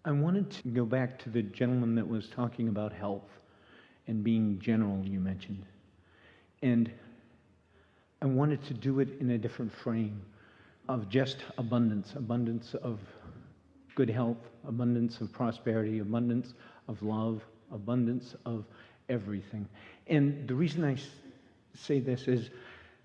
I wanted to go back to the gentleman that was talking about health and being general, you mentioned. And I wanted to do it in a different frame of just abundance of good health, abundance of prosperity, abundance of love, abundance of everything. And the reason I say this is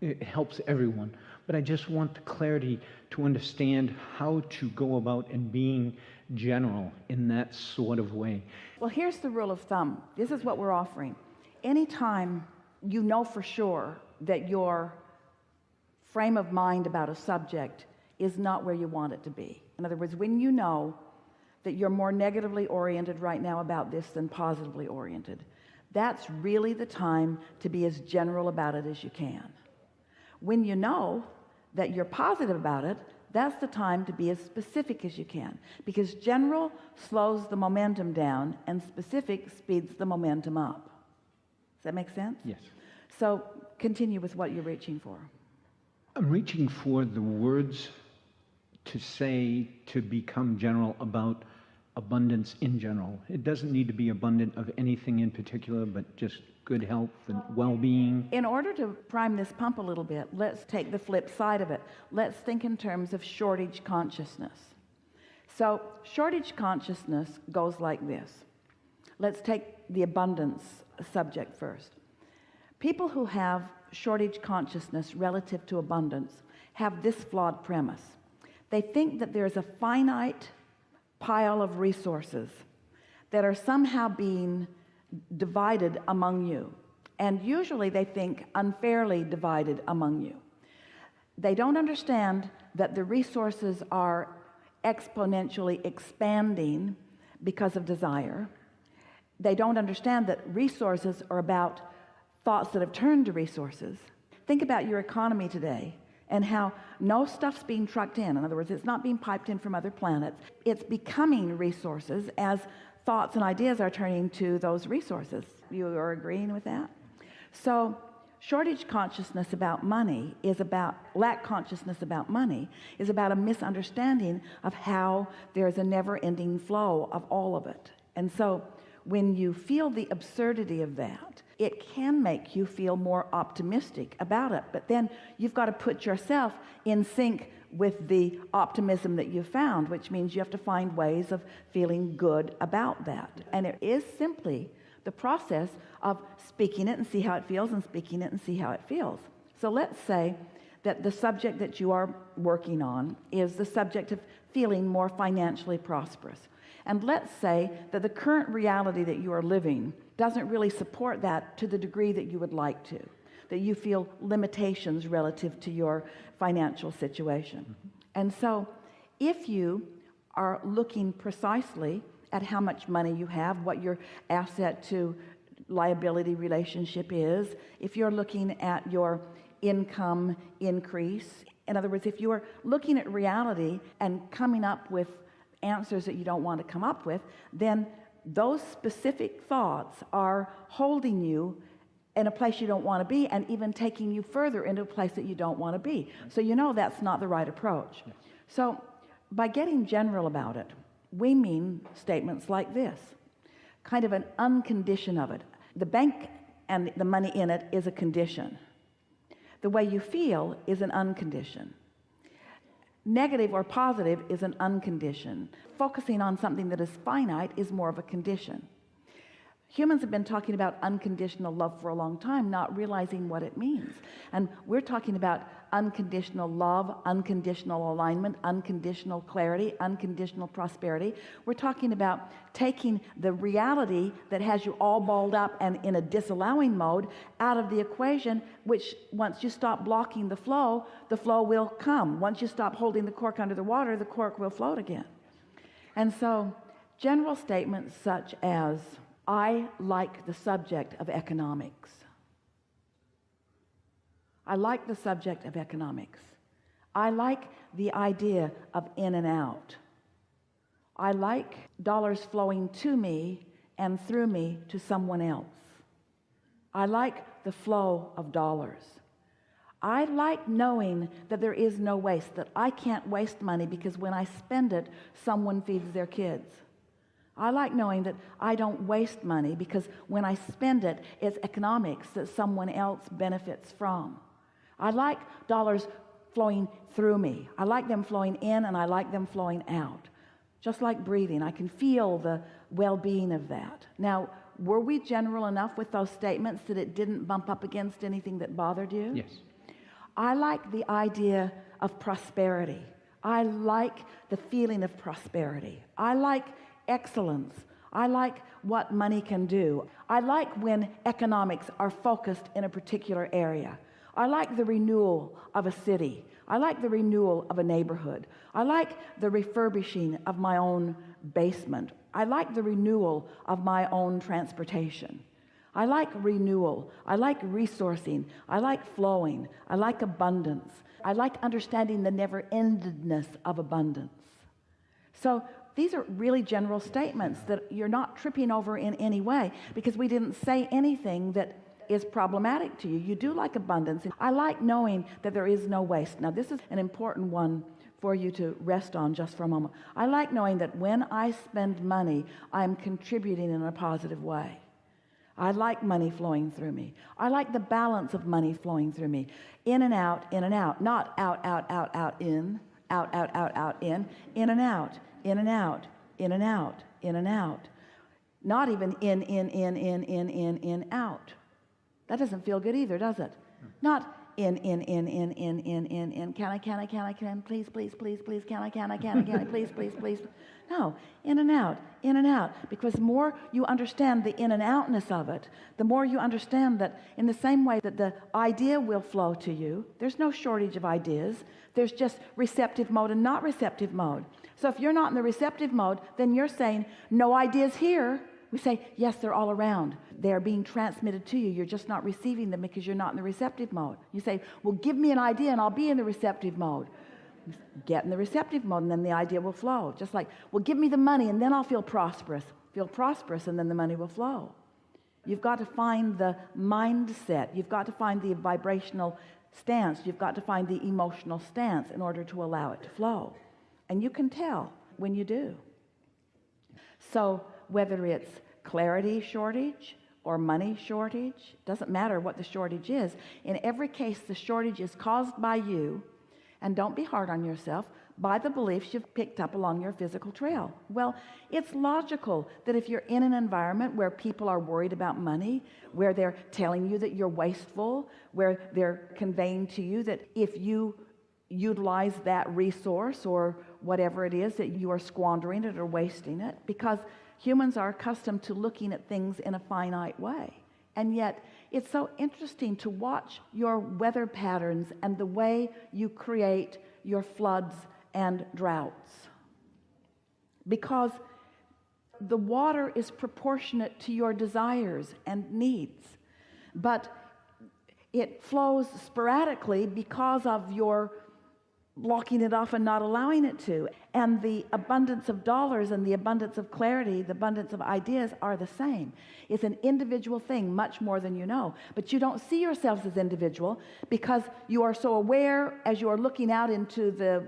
it helps everyone, but I just want the clarity to understand how to go about and being general in that sort of way. Well, here's the rule of thumb. This is what we're offering. Anytime you know for sure that your frame of mind about a subject is not where you want it to be. In other words, when you know that you're more negatively oriented right now about this than positively oriented, that's really the time to be as general about it as you can. When you know that you're positive about it, that's the time to be as specific as you can, because general slows the momentum down and specific speeds the momentum up. Does that make sense? Yes. So continue with what you're reaching for. I'm reaching for the words to say, to become general about abundance in general. It doesn't need to be abundant of anything in particular, but just good health and well-being. In order to prime this pump a little bit, let's take the flip side of it. Let's think in terms of shortage consciousness. So shortage consciousness goes like this. Let's take the abundance subject first. People who have shortage consciousness relative to abundance have this flawed premise. They think that there's a finite pile of resources that are somehow being divided among you, and usually they think unfairly divided among you. They don't understand that the resources are exponentially expanding because of desire. They don't understand that resources are about thoughts that have turned to resources. Think about your economy today and how no stuff's being trucked in. In other words, it's not being piped in from other planets. It's becoming resources as thoughts and ideas are turning to those resources. You are agreeing with that? So shortage consciousness about money is about, lack consciousness about money is about a misunderstanding of how there's a never-ending flow of all of it. And so when you feel the absurdity of that, it can make you feel more optimistic about it. But then you've got to put yourself in sync with the optimism that you found, which means you have to find ways of feeling good about that. And it is simply the process of speaking it and see how it feels, and speaking it and see how it feels. So let's say that the subject that you are working on is the subject of feeling more financially prosperous. And let's say that the current reality that you are living doesn't really support that to the degree that you would like to, that you feel limitations relative to your financial situation. And so if you are looking precisely at how much money you have, what your asset to liability relationship is, if you're looking at your income increase, in other words, if you are looking at reality and coming up with answers that you don't want to come up with, then those specific thoughts are holding you in a place you don't want to be, and even taking you further into a place that you don't want to be. So you know that's not the right approach. Yes. So by getting general about it, we mean statements like this, kind of an uncondition of it. The bank and the money in it is a condition. The way you feel is an uncondition. Negative or positive is an uncondition. Focusing on something that is finite is more of a condition. Humans have been talking about unconditional love for a long time, not realizing what it means. And we're talking about unconditional love, unconditional alignment, unconditional clarity, unconditional prosperity. We're talking about taking the reality that has you all balled up and in a disallowing mode out of the equation, which once you stop blocking the flow will come. Once you stop holding the cork under the water, the cork will float again. And so general statements such as, I like the subject of economics. I like the subject of economics. I like the idea of in and out. I like dollars flowing to me and through me to someone else. I like the flow of dollars. I like knowing that there is no waste, that I can't waste money because when I spend it, someone feeds their kids. I like knowing that I don't waste money, because when I spend it, it's economics that someone else benefits from. I like dollars flowing through me. I like them flowing in, and I like them flowing out. Just like breathing, I can feel the well-being of that. Now, were we general enough with those statements that it didn't bump up against anything that bothered you? Yes. I like the idea of prosperity. I like the feeling of prosperity. I like excellence. I like what money can do. I like when economics are focused in a particular area. I like the renewal of a city. I like the renewal of a neighborhood. I like the refurbishing of my own basement. I like the renewal of my own transportation. I like renewal. I like resourcing. I like flowing. I like abundance. I like understanding the never-endedness of abundance. So these are really general statements that you're not tripping over in any way, because we didn't say anything that is problematic to you. You do like abundance. I like knowing that there is no waste. Now, this is an important one for you to rest on just for a moment. I like knowing that when I spend money, I'm contributing in a positive way. I like money flowing through me. I like the balance of money flowing through me. In and out, not out, out, out, out, in, out, out, out, out, in and out, in and out, in and out, in and out. Not even in, out. That doesn't feel good either, does it? Not in, can I, please, can I, please. No, in and out. Because the more you understand the in and outness of it, the more you understand that in the same way that the idea will flow to you, there's no shortage of ideas. There's just receptive mode and not receptive mode. So if you're not in the receptive mode, then you're saying, no ideas here. We say, yes, they're all around. They're being transmitted to you. You're just not receiving them because you're not in the receptive mode. You say, well, give me an idea and I'll be in the receptive mode. Get in the receptive mode and then the idea will flow. Just like, well, give me the money and then I'll feel prosperous. Feel prosperous and then the money will flow. You've got to find the mindset. You've got to find the vibrational stance. You've got to find the emotional stance in order to allow it to flow. And you can tell when you do. So whether it's clarity shortage or money shortage, doesn't matter what the shortage is. In every case, the shortage is caused by you, and don't be hard on yourself, by the beliefs you've picked up along your physical trail. Well, it's logical that if you're in an environment where people are worried about money, where they're telling you that you're wasteful, where they're conveying to you that if you utilize that resource or whatever it is, that you are squandering it or wasting it, because humans are accustomed to looking at things in a finite way. And yet, it's so interesting to watch your weather patterns and the way you create your floods and droughts. Because the water is proportionate to your desires and needs. But it flows sporadically because of your blocking it off and not allowing it to. And the abundance of dollars and the abundance of clarity, the abundance of ideas are the same. It's an individual thing, much more than you know. But you don't see yourselves as individual because you are so aware as you are looking out into the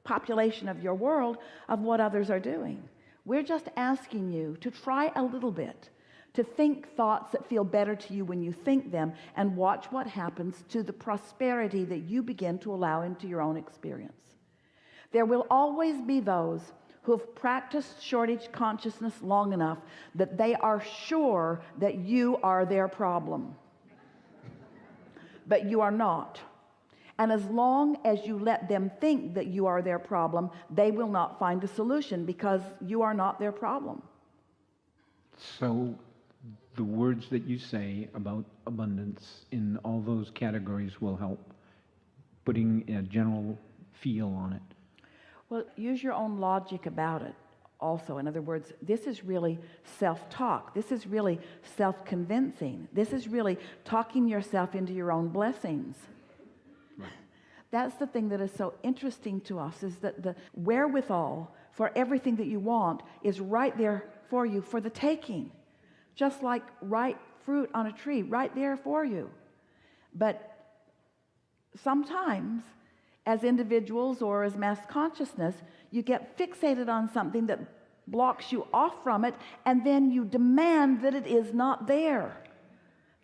population of your world of what others are doing. We're just asking you to try a little bit, to think thoughts that feel better to you when you think them, and watch what happens to the prosperity that you begin to allow into your own experience. There will always be those who have practiced shortage consciousness long enough that they are sure that you are their problem. But you are not. And as long as you let them think that you are their problem, they will not find a solution because you are not their problem. So the words that you say about abundance in all those categories will help putting a general feel on it. Well, use your own logic about it also. In other words, this is really self-talk. This is really self-convincing. This is really talking yourself into your own blessings. Right. That's the thing that is so interesting to us, is that the wherewithal for everything that you want is right there for you for the taking. Just like ripe fruit on a tree, right there for you. But sometimes, as individuals or as mass consciousness, you get fixated on something that blocks you off from it, and then you demand that it is not there.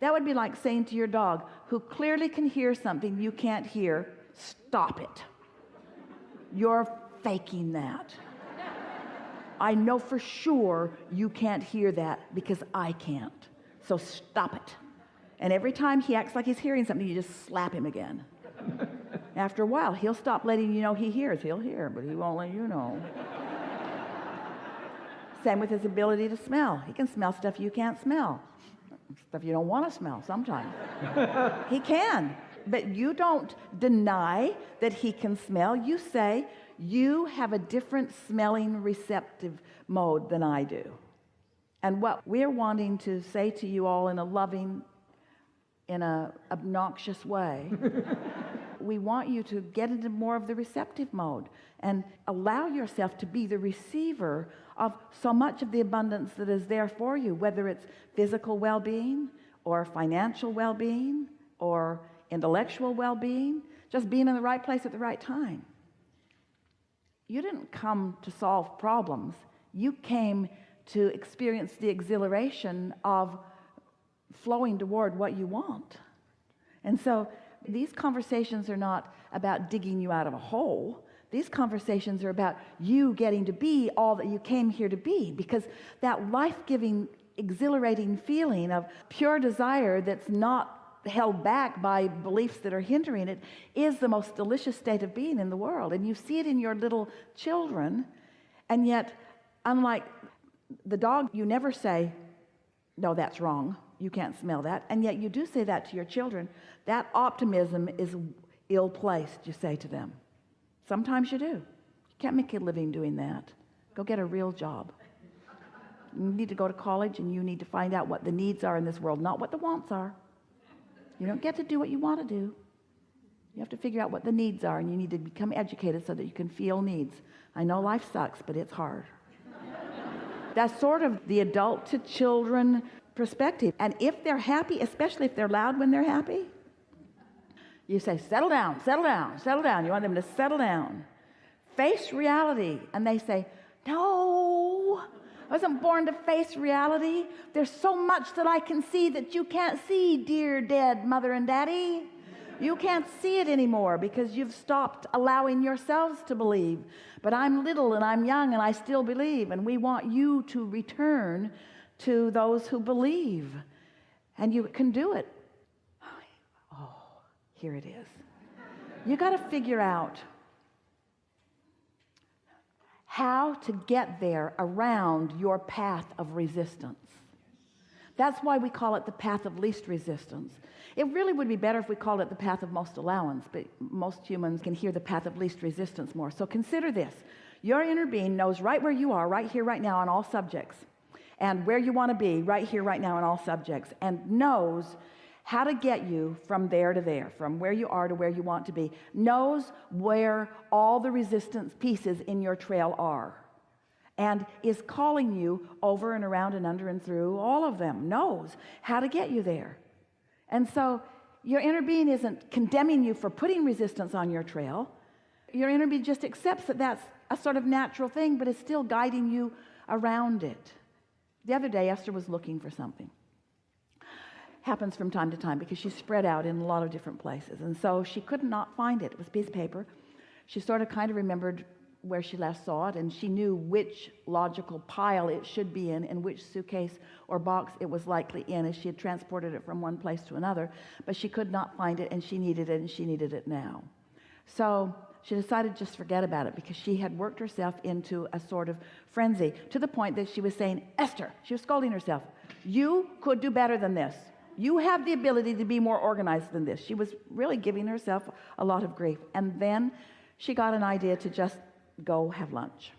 That would be like saying to your dog, who clearly can hear something you can't hear, stop it. You're faking that. I know for sure you can't hear that because I can't. So stop it. And every time he acts like he's hearing something, you just slap him again. After a while, he'll stop letting you know he hears. He'll hear, but he won't let you know. Same with his ability to smell. He can smell stuff you can't smell. Stuff you don't want to smell sometimes. He can. But you don't deny that he can smell. You say, you have a different smelling receptive mode than I do. And what we're wanting to say to you all in a loving, in a obnoxious way, we want you to get into more of the receptive mode and allow yourself to be the receiver of so much of the abundance that is there for you, whether it's physical well-being or financial well-being or intellectual well-being, just being in the right place at the right time. You didn't come to solve problems. You came to experience the exhilaration of flowing toward what you want. And so these conversations are not about digging you out of a hole. These conversations are about you getting to be all that you came here to be, because that life-giving, exhilarating feeling of pure desire that's not held back by beliefs that are hindering it is the most delicious state of being in the world. And you see it in your little children, and yet, unlike the dog, you never say, no, that's wrong, you can't smell that, and yet you do say that to your children. That optimism is ill-placed, you say to them. Sometimes you do. You can't make a living doing that. Go get a real job. You need to go to college, and you need to find out what the needs are in this world, not what the wants are. You don't get to do what you want to do. You have to figure out what the needs are, and you need to become educated so that you can feel needs. I know life sucks, but it's hard. That's sort of the adult to children perspective. And if they're happy, especially if they're loud when they're happy, you say, settle down, settle down, settle down. You want them to settle down. Face reality. And they say, no, I wasn't born to face reality. There's so much that I can see that you can't see, dear dead mother and daddy. You can't see it anymore because you've stopped allowing yourselves to believe. But I'm little and I'm young and I still believe. And we want you to return to those who believe. And you can do it. Oh, here it is. You got to figure out how to get there around your path of resistance. That's why we call it the path of least resistance. It really would be better if we called it the path of most allowance, but most humans can hear the path of least resistance more. So consider this. Your inner being knows right where you are, right here, right now, on all subjects, and where you want to be, right here, right now, on all subjects, and knows how to get you from there to there, from where you are to where you want to be, knows where all the resistance pieces in your trail are, and is calling you over and around and under and through all of them, knows how to get you there. And so your inner being isn't condemning you for putting resistance on your trail. Your inner being just accepts that that's a sort of natural thing, but is still guiding you around it. The other day, Esther was looking for something. Happens from time to time because she's spread out in a lot of different places. And so she could not find it. It was a piece of paper. She sort of kind of remembered where she last saw it, and she knew which logical pile it should be in which suitcase or box it was likely in, as she had transported it from one place to another, but she could not find it, and she needed it, and she needed it now. So she decided to just forget about it, because she had worked herself into a sort of frenzy, to the point that she was saying, Esther, she was scolding herself, you could do better than this. You have the ability to be more organized than this. She was really giving herself a lot of grief. And then she got an idea to just go have lunch.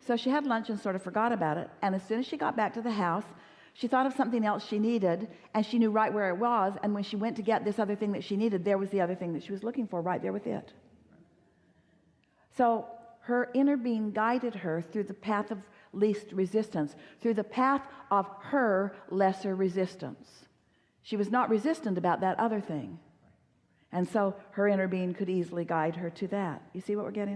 So she had lunch and sort of forgot about it. And as soon as she got back to the house, she thought of something else she needed, and she knew right where it was. And when she went to get this other thing that she needed, there was the other thing that she was looking for right there with it. So her inner being guided her through the path of least resistance, through the path of her lesser resistance. She was not resistant about that other thing. And so her inner being could easily guide her to that. You see what we're getting at?